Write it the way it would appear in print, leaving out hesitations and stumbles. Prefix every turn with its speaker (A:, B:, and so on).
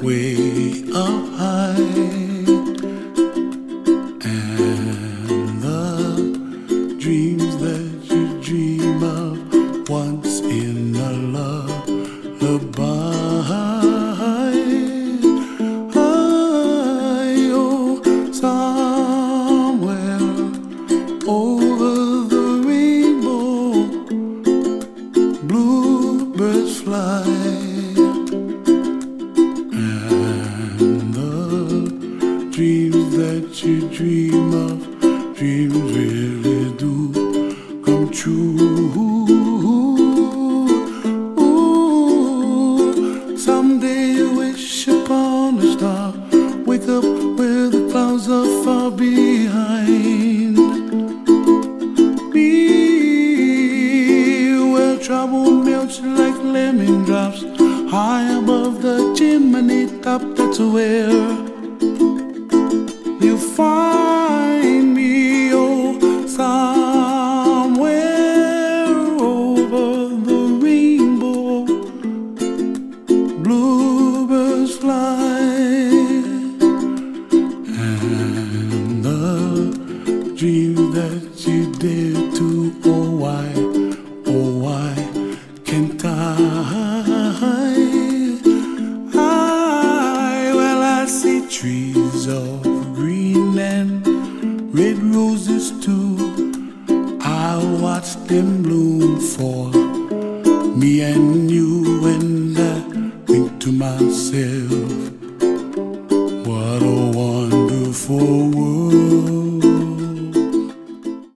A: way up high, and the dreams that you dream of once in a lullaby. Oh, somewhere over the rainbow, bluebirds fly. Dreams that you dream of, dreams really do come true. Ooh, someday you wish upon a star, wake up where the clouds are far behind me, where trouble melts like lemon drops high above the chimney top. That's where you find me, oh, somewhere over the rainbow, bluebirds fly, and the dreams that you dare to, oh why can't well, I see trees of green and red roses too. I watch them bloom for me and you, and I think to myself, what a wonderful